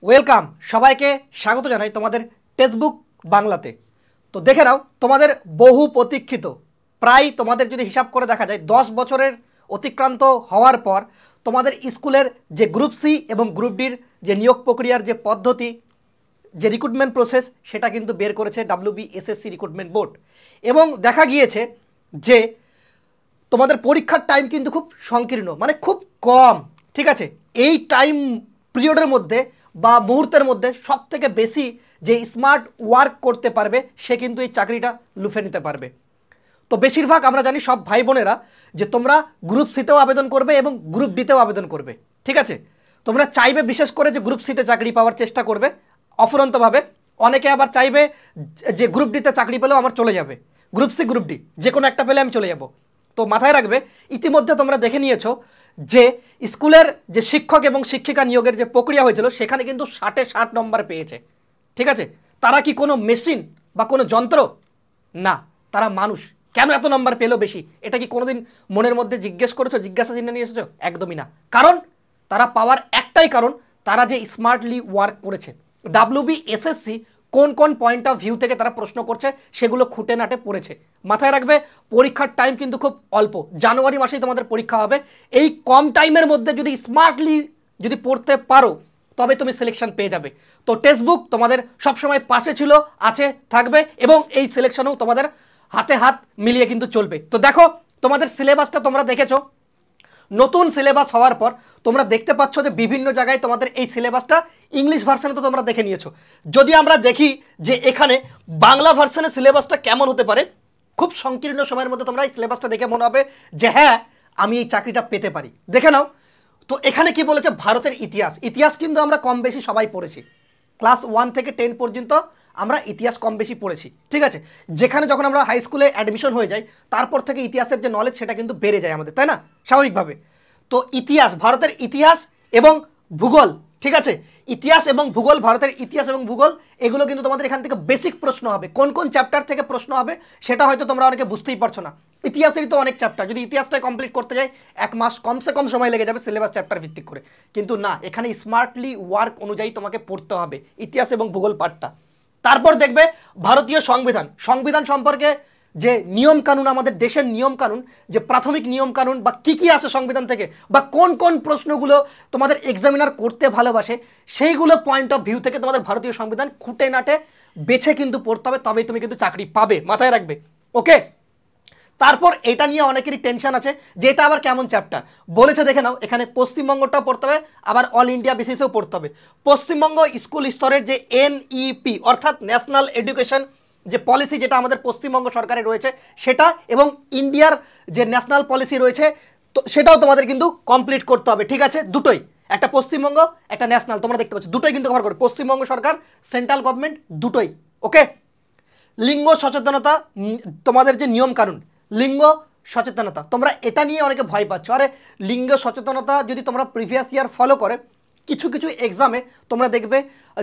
Welcome সবাইকে স্বাগত জানাই তোমাদের টেক্সটবুক বাংলাতে। তো দেখে নাও তোমাদের বহু প্রতীক্ষিত প্রায় তোমাদের যদি হিসাব করে দেখা যায় 10 বছরের অতিক্রান্ত হওয়ার পর তোমাদের স্কুলের যে গ্রুপ সি এবং গ্রুপ ডির যে নিয়োগ প্রক্রিয়ার যে পদ্ধতি যে রিক্রুটমেন্ট প্রসেস সেটা কিন্তু বের করেছে WBSSC রিক্রুটমেন্ট বোর্ড। এবং দেখা গিয়েছে যে তোমাদের পরীক্ষার টাইম কিন্তু খুব সংকীর্ণ, মানে খুব কম। ঠিক আছে, এই টাইম পিরিয়ডের মধ্যে বা মুহূর্তের মধ্যে সবথেকে বেশি যে স্মার্ট ওয়ার্ক করতে পারবে সে কিন্তু এই চাকরিটা লুফে নিতে পারবে। তো বেশিরভাগ আমরা জানি সব ভাই বোনেরা যে তোমরা গ্রুপ সিতেও আবেদন করবে এবং গ্রুপ ডিতেও আবেদন করবে। ঠিক আছে, তোমরা চাইবে বিশেষ করে যে গ্রুপ সিতে চাকরি পাওয়ার চেষ্টা করবে অফুরন্তভাবে। অনেকে আবার চাইবে যে গ্রুপ ডিতে চাকরি পেলেও আমার চলে যাবে, গ্রুপ সি গ্রুপ ডি যে কোনো একটা পেলে আমি চলে যাব। তো মাথায় রাখবে ইতিমধ্যে তোমরা দেখে নিয়েছো যে স্কুলের যে শিক্ষক এবং শিক্ষিকা নিয়োগের যে প্রক্রিয়া হয়েছিল সেখানে কিন্তু 60 নম্বর পেয়েছে। ঠিক আছে, তারা কি কোনো মেশিন বা কোনো যন্ত্র না, তারা মানুষ। কেন এত নম্বর পেলো বেশি, এটা কি কোনোদিন মনের মধ্যে জিজ্ঞাসা চিহ্ন নিয়ে এসেছো? একদমই না। কারণ তারা পাওয়ার একটাই কারণ, তারা যে স্মার্টলি ওয়ার্ক করেছে। WBSSC কোন কোন পয়েন্ট অফ ভিউ থেকে তারা প্রশ্ন করছে সেগুলো খুঁটে নাটে পড়েছে। মাথায় রাখবে পরীক্ষার টাইম কিন্তু খুব অল্প, জানুয়ারি মাসেই তোমাদের পরীক্ষা হবে। এই কম টাইমের মধ্যে যদি স্মার্টলি যদি পড়তে পারো তবে তুমি সিলেকশন পেয়ে যাবে। তো টেক্সটবুক তোমাদের সবসময় পাশে ছিল, আছে, থাকবে এবং এই সিলেকশনেও তোমাদের হাতে হাত মিলিয়ে কিন্তু চলবে। তো দেখো তোমাদের সিলেবাসটা তোমরা দেখেছো, নতুন সিলেবাস হওয়ার পর তোমরা দেখতে পাচ্ছ যে বিভিন্ন জায়গায় তোমাদের এই সিলেবাসটা ইংলিশ ভার্সনে তো তোমরা দেখে নিয়েছো। যদি আমরা দেখি যে এখানে বাংলা ভার্সনের সিলেবাসটা কেমন হতে পারে, খুব সংকীর্ণ সময়ের মধ্যে তোমরা এই সিলেবাসটা দেখে মনে হবে যে হ্যাঁ আমি এই চাকরিটা পেতে পারি। দেখে নাও তো এখানে কি বলেছে, ভারতের ইতিহাস কিন্তু আমরা কম বেশি সবাই পড়েছি। ক্লাস 1 থেকে 10 পর্যন্ত আমরা ইতিহাস কম বেশি পড়েছি। ঠিক আছে, যেখানে যখন আমরা হাই স্কুলে অ্যাডমিশন হয়ে যাই তারপর থেকে ইতিহাসের যে নলেজ সেটা কিন্তু বেড়ে যায় আমাদের, তাই না, স্বাভাবিকভাবে। তো ইতিহাস, ভারতের ইতিহাস এবং ভূগোল, ঠিক আছে, ইতিহাস এবং ভূগোল, ভারতের ইতিহাস এবং ভূগোল এগুলো কিন্তু তোমাদের এখান থেকে বেসিক প্রশ্ন হবে। কোন কোন চ্যাপ্টার থেকে প্রশ্ন হবে সেটা হয়তো তোমরা অনেকে বুঝতেই পারছো না। ইতিহাসেরই তো অনেক চ্যাপ্টার, যদি ইতিহাসটা কমপ্লিট করতে যাই 1 মাস কমসে কম সময় লেগে যাবে সিলেবাস চ্যাপ্টার ভিত্তিক করে। কিন্তু না, এখানে স্মার্টলি ওয়ার্ক অনুযায়ী তোমাকে পড়তে হবে ইতিহাস এবং ভূগোল পার্টটা। তারপর দেখবে ভারতীয় সংবিধান সম্পর্কে যে নিয়ম কানুন, আমাদের দেশের নিয়ম কানুন, যে প্রাথমিক নিয়ম কানুন বা কী আসে সংবিধান থেকে, বা কোন কোন প্রশ্নগুলো তোমাদের এক্সামিনার করতে ভালোবাসে সেইগুলো পয়েন্ট অফ ভিউ থেকে তোমাদের ভারতীয় সংবিধান খুঁটে নাটে বেছে কিন্তু পড়তে হবে, তবেই তুমি কিন্তু চাকরি পাবে। মাথায় রাখবে, ওকে। তারপর এটা নিয়ে অনেকেরই টেনশন আছে যে এটা আবার কেমন চ্যাপ্টার বলেছে। দেখে নাও এখানে পশ্চিমবঙ্গটাও পড়তে হবে, আবার অল ইন্ডিয়া বেসিসেও পড়তে হবে। পশ্চিমবঙ্গ স্কুল স্তরের যে NEP অর্থাৎ ন্যাশনাল এডুকেশন যে পলিসি, যেটা আমাদের পশ্চিমবঙ্গ সরকারের রয়েছে সেটা, এবং ইন্ডিয়ার যে ন্যাশনাল পলিসি রয়েছে তো সেটাও তোমাদের কিন্তু কমপ্লিট করতে হবে। ঠিক আছে, দুটোই, একটা পশ্চিমবঙ্গ একটা ন্যাশনাল, তোমরা দেখতে পাচ্ছ দুটোই কিন্তু কভার করে, পশ্চিমবঙ্গ সরকার সেন্ট্রাল গভর্নমেন্ট দুটোই। ওকে, লিঙ্গ সচেতনতা, তোমাদের যে নিয়ম কানুন লিঙ্গ সচেতনতা, তোমরা এটা নিয়ে অনেকে ভয় পাচ্ছ। আরে লিঙ্গ সচেতনতা যদি তোমরা প্রিভিয়াস ইয়ার ফলো করে কিছু কিছু এক্সামে তোমরা দেখবে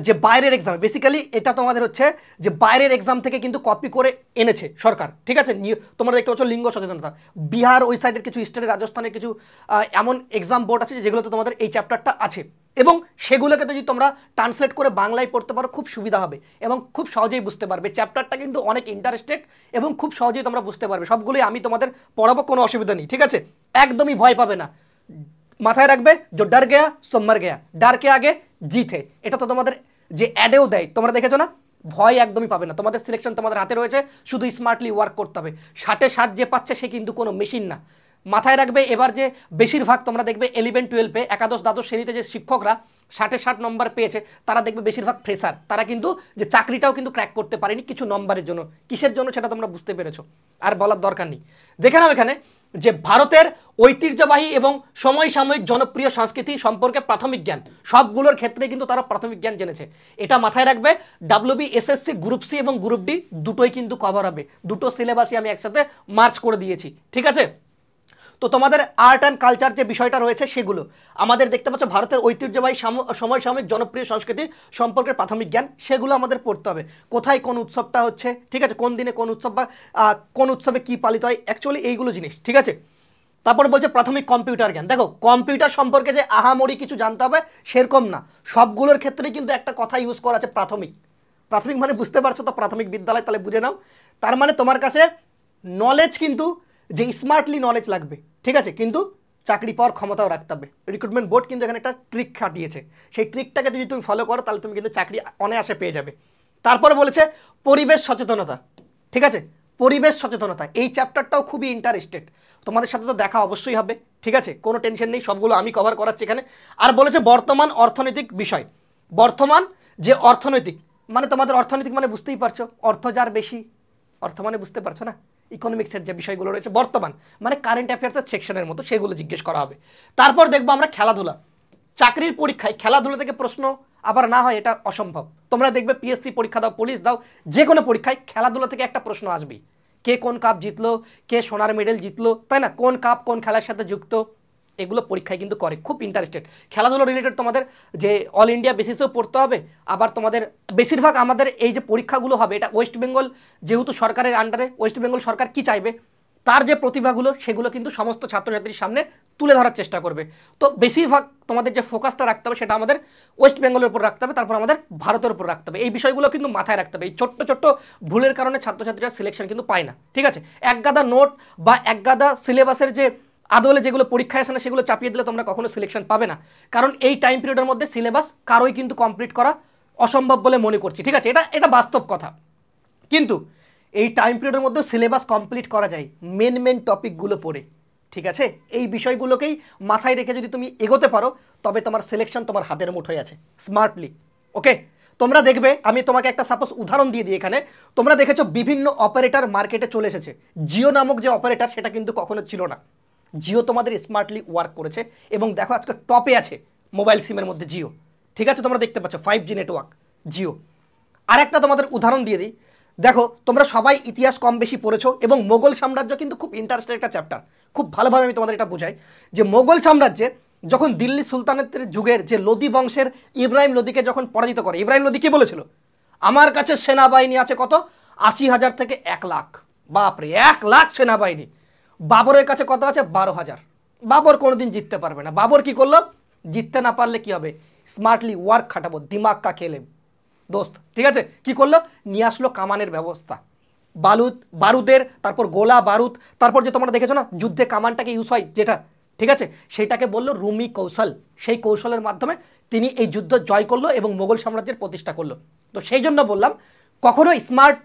যে বাইরের এক্সামে, বেসিক্যালি এটা তোমাদের হচ্ছে যে বাইরের এক্সাম থেকে কিন্তু কপি করে এনেছে সরকার। ঠিক আছে, তোমরা দেখতে পাচ্ছ লিঙ্গ সচেতনতা, বিহার ওই সাইডের কিছু স্টেটের, রাজস্থানের কিছু এমন এক্সাম বোর্ড আছে যেগুলোতে তোমাদের এই চ্যাপ্টারটা আছে, এবং সেগুলোকে যদি তোমরা ট্রান্সলেট করে বাংলায় পড়তে পারো খুব সুবিধা হবে এবং খুব সহজেই বুঝতে পারবে। চ্যাপ্টারটা কিন্তু অনেক ইন্টারেস্টেড এবং খুব সহজেই তোমরা বুঝতে পারবে। সবগুলোই আমি তোমাদের পড়াবো, কোনো অসুবিধা নেই। ঠিক আছে, একদমই ভয় পাবে না। মাথায় রাখবে যে ডর গেয়া সো মর গেয়া, ডার কে আগে জিত হে, এটা তো তোমাদের যে অ্যাডেও দেয় তোমরা দেখেছো না। ভয় একদমই পাবে না, তোমাদের সিলেকশন তোমাদের হাতে রয়েছে, শুধু স্মার্টলি ওয়ার্ক করতে হবে। 60 যে পাচ্ছে সে কিন্তু কোনো মেশিন না। মাথায় রাখবে এবার যে বেশিরভাগ তোমরা দেখবে 11-12-এ একাদশ দ্বাদশ শ্রেণীতে যে শিক্ষকরা 60 নম্বর পেয়েছে তারা দেখবে বেশিরভাগ ফ্রেশার, তারা কিন্তু যে চাকরিটাও কিন্তু ক্র্যাক করতে পারেনি কিছু নম্বরের জন্য। কিসের জন্য সেটা তোমরা বুঝতে পেরেছো, আর বলার দরকার নেই। দেখে নাও এখানে যে ভারতের ঐতিহ্যবাহী এবং সমসাময়িক জনপ্রিয় সংস্কৃতি সম্পর্কে প্রাথমিক জ্ঞান, সবগুলোর ক্ষেত্রে কিন্তু তারা প্রাথমিক জ্ঞান জেনেছে। এটা মাথায় রাখবে। WBSSC গ্রুপ সি এবং গ্রুপ ডি দুটোই কিন্তু কভার হবে, দুটো সিলেবাসই আমি একসাথে মার্চ করে দিয়েছি। ঠিক আছে, তো তোমাদের আর্ট অ্যান্ড কালচার যে বিষয়টা রয়েছে সেগুলো আমাদের দেখতে পাচ্ছ, ভারতের ঐতিহ্যবাহী সমসাময়িক জনপ্রিয় সংস্কৃতি সম্পর্কে প্রাথমিক জ্ঞান, সেগুলো আমাদের পড়তে হবে। কোথায় কোন উৎসবটা হচ্ছে, ঠিক আছে, কোন দিনে কোন উৎসব বা কোন উৎসবে কী পালিত হয়, অ্যাকচুয়ালি এইগুলো জিনিস। ঠিক আছে, তারপর বলছে প্রাথমিক কম্পিউটার জ্ঞান। দেখো কম্পিউটার সম্পর্কে যে আহামরি কিছু জানতে হবে সেরকম না, সবগুলোর ক্ষেত্রেই কিন্তু একটা কথা ইউজ করা আছে প্রাথমিক। প্রাথমিক মানে বুঝতে পারছো তো, প্রাথমিক বিদ্যালয়, তাহলে বুঝে নাও। তার মানে তোমার কাছে নলেজ কিন্তু যে স্মার্টলি নলেজ লাগবে, ঠিক আছে, কিন্তু চাকরি পাওয়ার ক্ষমতাও রাখতে হবে। রিক্রুটমেন্ট বোর্ড কিন্তু এখানে একটা ট্রিক খাটিয়েছে, সেই ট্রিকটাকে যদি তুমি ফলো করো তাহলে তুমি কিন্তু চাকরি অনায়াসে পেয়ে যাবে। তারপরে বলেছে পরিবেশ সচেতনতা, ঠিক আছে, পরিবেশ সচেতনতা এই চ্যাপ্টারটাও খুবই ইন্টারেস্টেড, তোমাদের সাথে তো দেখা অবশ্যই হবে, ঠিক আছে, কোনো টেনশন নেই, সবগুলো আমি কভার করাচ্ছি এখানে। আর বলেছে বর্তমান অর্থনৈতিক বিষয়, বর্তমান যে অর্থনৈতিক মানে তোমাদের অর্থনৈতিক মানে বুঝতেই পারছো, অর্থ যার বেশি, অর্থ মানে বুঝতে পারছো না, ইকোনমিক্সের যে বিষয়গুলো রয়েছে বর্তমান মানে কারেন্ট অ্যাফেয়ার্সের সেকশনের মতো, সেগুলো জিজ্ঞেস করা হবে। তারপর দেখবো আমরা খেলাধুলা, চাকরির পরীক্ষায় খেলাধুলা থেকে প্রশ্ন আবার না হয় এটা অসম্ভব। তোমরা দেখবে পিএসসি পরীক্ষা দাও, পুলিশ দাও, যে কোনো পরীক্ষায় খেলাধুলা থেকে একটা প্রশ্ন আসবেই, কে কোন কাপ জিতলো, কে সোনার মেডেল জিতলো, তাই না, কোন কাপ কোন খেলার সাথে যুক্ত, এগুলো পরীক্ষায় কিন্তু করে, খুব ইন্টারেস্টেড। খেলাধুলো রিলেটেড তোমাদের যে অল ইন্ডিয়া বেসিসেও পড়তে হবে, আবার তোমাদের বেশিরভাগ আমাদের এই যে পরীক্ষাগুলো হবে এটা ওয়েস্ট বেঙ্গল যেহেতু সরকারের আন্ডারে, ওয়েস্ট বেঙ্গল সরকার কি চাইবে, তার যে প্রতিভাগুলো সেগুলো কিন্তু সমস্ত ছাত্রছাত্রীর সামনে তুলে ধরার চেষ্টা করবে। তো বেশিরভাগ তোমাদের যে ফোকাসটা রাখতে হবে সেটা আমাদের ওয়েস্ট বেঙ্গলের উপর রাখতে হবে, তারপর আমাদের ভারতের উপর রাখতে হবে। এই বিষয়গুলো কিন্তু মাথায় রাখতে হবে, এই ছোট্ট ছোট্ট ভুলের কারণে ছাত্রছাত্রীরা সিলেকশন কিন্তু পায় না, ঠিক আছে। এক গাদা নোট বা এক গাদা সিলেবাসের যে আদলে যেগুলো পরীক্ষায় আসে না সেগুলো চাপিয়ে দিলে তোমরা কখনো সিলেকশন পাবে না, কারণ এই টাইম পিরিয়ডের মধ্যে সিলেবাস কারোই কিন্তু কমপ্লিট করা অসম্ভব বলে মনে করছি, ঠিক আছে, এটা বাস্তব কথা। কিন্তু এই টাইম পিরিয়ডের মধ্যে সিলেবাস কমপ্লিট করা যায় মেন টপিকগুলো পড়ে, ঠিক আছে। এই বিষয়গুলোকেই মাথায় রেখে যদি তুমি এগোতে পারো তবে তোমার সিলেকশন তোমার হাতের মুঠোয় আছে স্মার্টলি, ওকে। তোমরা দেখবে আমি তোমাকে একটা সাপোজ উদাহরণ দিয়ে দিই এখানে, তোমরা দেখেছো বিভিন্ন অপারেটর মার্কেটে চলে এসেছে, জিও নামক যে অপারেটর সেটা কিন্তু কখনো ছিল না, জিও তোমাদের স্মার্টলি ওয়ার্ক করেছে এবং দেখো আজকে টপে আছে মোবাইল সিমের মধ্যে জিও, ঠিক আছে, তোমরা দেখতে পাচ্ছ 5G নেটওয়ার্ক জিও। আর একটা তোমাদের উদাহরণ দিয়ে দিই, দেখো তোমরা সবাই ইতিহাস কম বেশি পড়েছো এবং মোগল সাম্রাজ্য কিন্তু খুব ইন্টারেস্টেড একটা চ্যাপ্টার, খুব ভালোভাবে আমি তোমাদের এটা বোঝাই যে মোগল সাম্রাজ্যে যখন দিল্লি সুলতানেতের যুগের যে লোদি বংশের ইব্রাহিম লোদিকে যখন পরাজিত করে, ইব্রাহিম লোদি কি বলেছিল, আমার কাছে সেনাবাহিনী আছে কত 80,000 থেকে 1 লাখ, বাপরে 1 লাখ সেনাবাহিনী। বাবরের কাছে কত আছে 12,000, বাবর কোনোদিন জিততে পারবে না। বাবর কি করলো, জিততে না পারলে কি হবে, স্মার্টলি ওয়ার্ক খাটাবো, দিমাগ কা খেলে দোস্ত, ঠিক আছে, কি করলো, নিয়ে আসলো কামানের ব্যবস্থা, বারুদের, তারপর গোলা বারুদ, তারপর যে তোমরা দেখেছো না যুদ্ধে কামানটাকে ইউজ হয় যেটা, ঠিক আছে, সেটাকে বললো রুমি কৌশল, সেই কৌশলের মাধ্যমে তিনি এই যুদ্ধ জয় করলো এবং মোগল সাম্রাজ্যের প্রতিষ্ঠা করলো। তো সেই জন্য বললাম কখনো স্মার্ট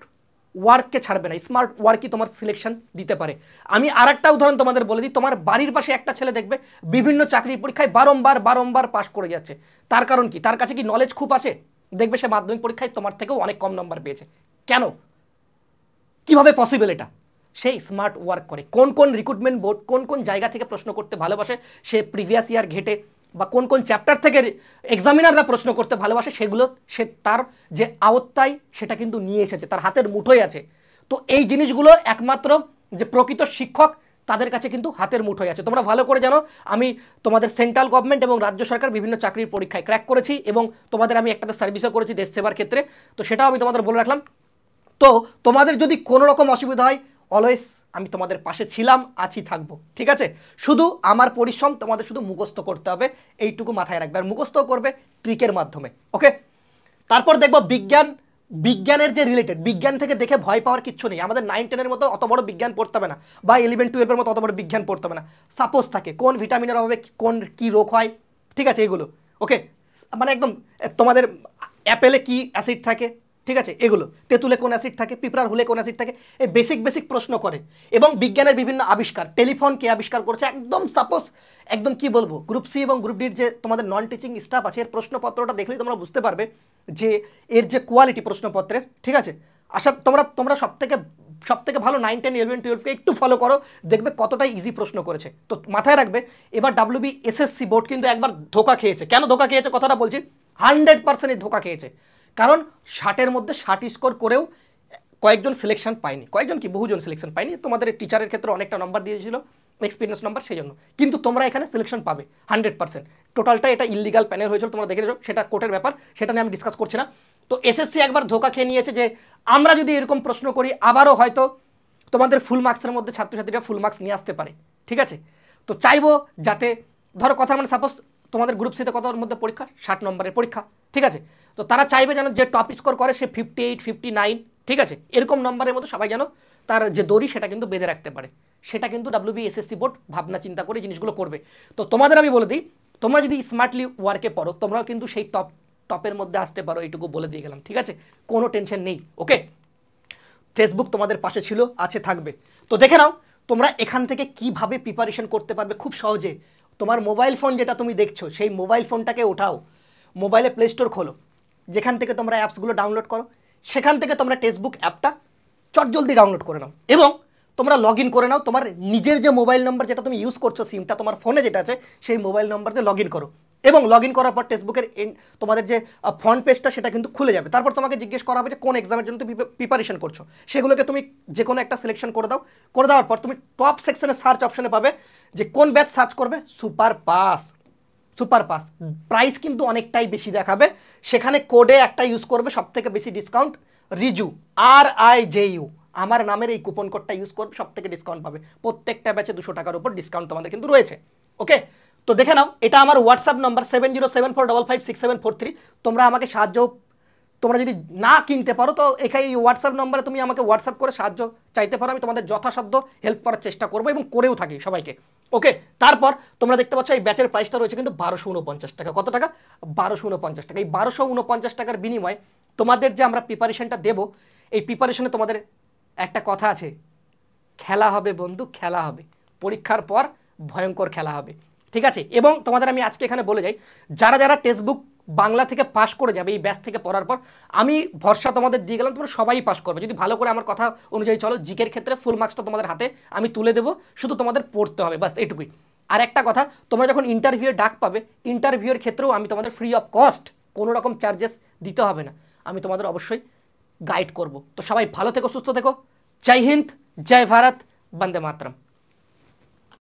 ওয়ার্ককে ছাড়বে না, স্মার্ট ওয়ার্কই তোমার সিলেকশন দিতে পারে। আমি আর একটা উদাহরণ তোমাদের বলে দিই, তোমার বাড়ির পাশে একটা ছেলে দেখবে বিভিন্ন চাকরির পরীক্ষায় বারংবার পাশ করে যাচ্ছে, তার কারণ কি, তার কাছে কি নলেজ খুব আছে, দেখবে সে মাধ্যমিক পরীক্ষায় তোমার থেকেও অনেক কম নম্বর পেয়েছে, কেন, কিভাবে পসিবল, এটা সে স্মার্ট ওয়ার্ক করে, কোন কোন রিক্রুটমেন্ট বোর্ড কোন কোন জায়গা থেকে প্রশ্ন করতে ভালোবাসে সে প্রিভিয়াস ইয়ার ঘেটে, বা কোন কোন চ্যাপ্টার থেকে এক্সামিনাররা প্রশ্ন করতে ভালোবাসে সেগুলো সে তার যে আওতায় সেটা কিন্তু নিয়ে এসেছে, তার হাতের মুঠোয় আছে। তো এই জিনিসগুলো একমাত্র যে প্রকৃত শিক্ষক তাদের কাছে কিন্তু হাতের মুঠোয় আছে। তোমরা ভালো করে জানো আমি তোমাদের সেন্ট্রাল গভর্নমেন্ট এবং রাজ্য সরকার বিভিন্ন চাকরির পরীক্ষায় ক্র্যাক করেছি এবং তোমাদের আমি একটাতে সার্ভিসও করেছি দেশ সেবার ক্ষেত্রে, তো সেটাও আমি তোমাদের বলে রাখলাম। তো তোমাদের যদি কোনো রকম অসুবিধা হয় অলওয়েজ আমি তোমাদের পাশে ছিলাম, আছি, থাকবো, ঠিক আছে। শুধু আমার পরিশ্রম তোমাদের শুধু মুখস্থ করতে হবে, এইটুকু মাথায় রাখবে, আর মুখস্থ করবে ট্রিকের মাধ্যমে, ওকে। তারপর দেখবো বিজ্ঞানের যে রিলেটেড, বিজ্ঞান থেকে দেখে ভয় পাওয়ার কিচ্ছু নেই, আমাদের 9-10-এর মতো অত বড় বিজ্ঞান পড়তে হবে না, বা 11-12-এর মতো অত বড় বিজ্ঞান পড়তে হবে না। সাপোজ থাকে কোন ভিটামিনের অভাবে কোন কি রোগ হয়, ঠিক আছে, এগুলো ওকে, মানে একদম তোমাদের অ্যাপেলে কি অ্যাসিড থাকে, ঠিক আছে, এগুলো তেঁতুলে কোন অ্যাসিড থাকে, পিঁপড়ার হুলে কোন অ্যাসিড থাকে, এই বেসিক প্রশ্ন করে। এবং বিজ্ঞানের বিভিন্ন আবিষ্কার, টেলিফোন কে আবিষ্কার করেছে, একদম সাপোজ একদম কি বলবো, গ্রুপ সি এবং গ্রুপ ডির যে তোমাদের নন টিচিং স্টাফ আছে এর প্রশ্নপত্রটা দেখলেই তোমরা বুঝতে পারবে যে এর যে কোয়ালিটি প্রশ্নপত্রের, ঠিক আছে। আশা তোমরা সবথেকে ভালো 9-10-11-12কে একটু ফলো করো, দেখবে কতটাই ইজি প্রশ্ন করেছে। তো মাথায় রাখবে এবার WBSSC বোর্ড কিন্তু একবার ধোকা খেয়েছে, কেন ধোকা খেয়েছে কথাটা বলছি, 100% ধোকা খেয়েছে, কারণ 60-এর মধ্যে 60 স্কোর করেও কয়েকজন সিলেকশন পায়নি, কয়েকজন কি বহুজন সিলেকশন পায়নি, তোমাদের টিচারের ক্ষেত্রে অনেকটা নাম্বার দিয়েছিল এক্সপিরিয়েন্স নাম্বার, সেই জন্য কিন্তু তোমরা এখানে সিলেকশন পাবে 100%। টোটালটা এটা ইলিগাল প্যানেল হয়েছিল, তোমরা দেখে নিয়েছো, সেটা কোর্টের ব্যাপার, সেটা নিয়ে আমি ডিসকাস করছি না। তো এসএসসি একবার ধোকা খেয়ে নিয়েছে যে আমরা যদি এরকম প্রশ্ন করি আবারও হয়তো তোমাদের ফুল মার্কসের মধ্যে ছাত্রছাত্রীরা ফুল মার্কস নিয়ে আসতে পারে, ঠিক আছে। তো চাইবো যাতে ধরো কথার মানে সাপোজ তোমাদের গ্রুপ সিতে কতর মধ্যে পরীক্ষা 60 নম্বরের পরীক্ষা, ঠিক আছে, তো তারা চাইবে যেন যে টপ স্কোর করে সে 58 59, ঠিক আছে, এরকম নম্বরের মধ্যে সবাই যেন তার যে দড়ি সেটা কিন্তু বেঁধে রাখতে পারে। সেটা কিন্তু WBSSC বোর্ড ভাবনা চিন্তা করে জিনিসগুলো করবে। তো তোমাদের আমি বলে দিই, তোমরা যদি স্মার্টলি ওয়ার্কে পড়ো তোমরাও কিন্তু সেই টপের মধ্যে আসতে পারো, এইটুকু বলে দিয়ে গেলাম, ঠিক আছে, কোনো টেনশন নেই। ওকে, ফেসবুক তোমাদের পাশে ছিল, আছে, থাকবে। তো দেখে নাও তোমরা এখান থেকে কিভাবে প্রিপারেশন করতে পারবে খুব সহজে। তোমার মোবাইল ফোন যেটা তুমি দেখছো সেই মোবাইল ফোনটাকে ওঠাও, মোবাইলে প্লে স্টোর খোলো, যেখান থেকে তোমরা অ্যাপসগুলো ডাউনলোড করো, সেখান থেকে তোমরা টেক্সটবুক অ্যাপটা চটজলদি ডাউনলোড করে নাও এবং তোমরা লগ ইন করে নাও। তোমার নিজের যে মোবাইল নাম্বার যেটা তুমি ইউজ করছো, সিমটা তোমার ফোনে যেটা আছে সেই মোবাইল নাম্বার দিয়ে লগ ইন করো এবং লগ ইন করার পর টেক্সটবুকের তোমাদের যে ফ্রন্ট পেজটা সেটা কিন্তু খুলে যাবে। তারপর তোমাকে জিজ্ঞেস করা হবে যে কোন এক্সামের জন্য তুমি প্রিপারেশন করছো, সেগুলোকে তুমি যে কোনো একটা সিলেকশন করে দাও। করে দেওয়ার পর তুমি টপ সেকশনে সার্চ অপশনে পাবে যে কোন ব্যাচ সার্চ করবে, super pass. Super pass price কিন্তু অনেকটাই বেশি দেখাবে, সেখানে কোডে একটা ইউজ করবে সব থেকে বেশি ডিসকাউন্ট, রিজু RIJU আমার নামের এই কুপন কোডটা ইউজ করবে, সব থেকে ডিসকাউন্ট পাবে। প্রত্যেকটা ব্যাচে 200 টাকার উপর ডিসকাউন্ট তোমাদের কিন্তু রয়েছে। ওকে, তো দেখে নাও, এটা আমার হোয়াটসঅ্যাপ নাম্বার 7074556743। তোমরা আমাকে সাহায্য, তোমরা যদি না কিনতে পারো তো এখানে হোয়াটসঅ্যাপ নাম্বারে তুমি আমাকে হোয়াটসঅ্যাপ করে সাহায্য চাইতে পারো, আমি তোমাদের যথাসাধ্য হেল্প করার চেষ্টা করবো এবং করেও থাকি সবাইকে। ওকে, তারপর তোমরা দেখতে পাচ্ছ এই ব্যাচের প্রাইসটা রয়েছে কিন্তু 1249 টাকা। কত টাকা? 1249 টাকা। এই 1249 টাকার বিনিময়ে তোমাদের যে আমরা প্রিপারেশনটা দেবো, এই প্রিপারেশনে তোমাদের একটা কথা আছে, খেলা হবে বন্ধু, খেলা হবে, পরীক্ষার পর ভয়ঙ্কর খেলা হবে, ঠিক আছে। এবং তোমাদের আমি আজকে এখানে বলে যাই, যারা যারা টেক্সটবুক বাংলা থেকে পাস করে যাবে এই ব্যাচ থেকে পড়ার পর, আমি ভরসা তোমাদের দিয়ে গেলাম তোমরা সবাই পাস করবে যদি ভালো করে আমার কথা অনুযায়ী চলো। জিকের ক্ষেত্রে ফুল মার্কসটা তোমাদের হাতে আমি তুলে দেবো, শুধু তোমাদের পড়তে হবে, বাস এইটুকুই। আর একটা কথা, তোমরা যখন ইন্টারভিউয়ে ডাক পাবে, ইন্টারভিউয়ের ক্ষেত্রেও আমি তোমাদের ফ্রি অফ কস্ট, কোনো রকম চার্জেস দিতে হবে না, আমি তোমাদের অবশ্যই গাইড করব। তো সবাই ভালো থেকো, সুস্থ থেকো, জয় হিন্দ, জয় ভারত, বন্দে মাতরম।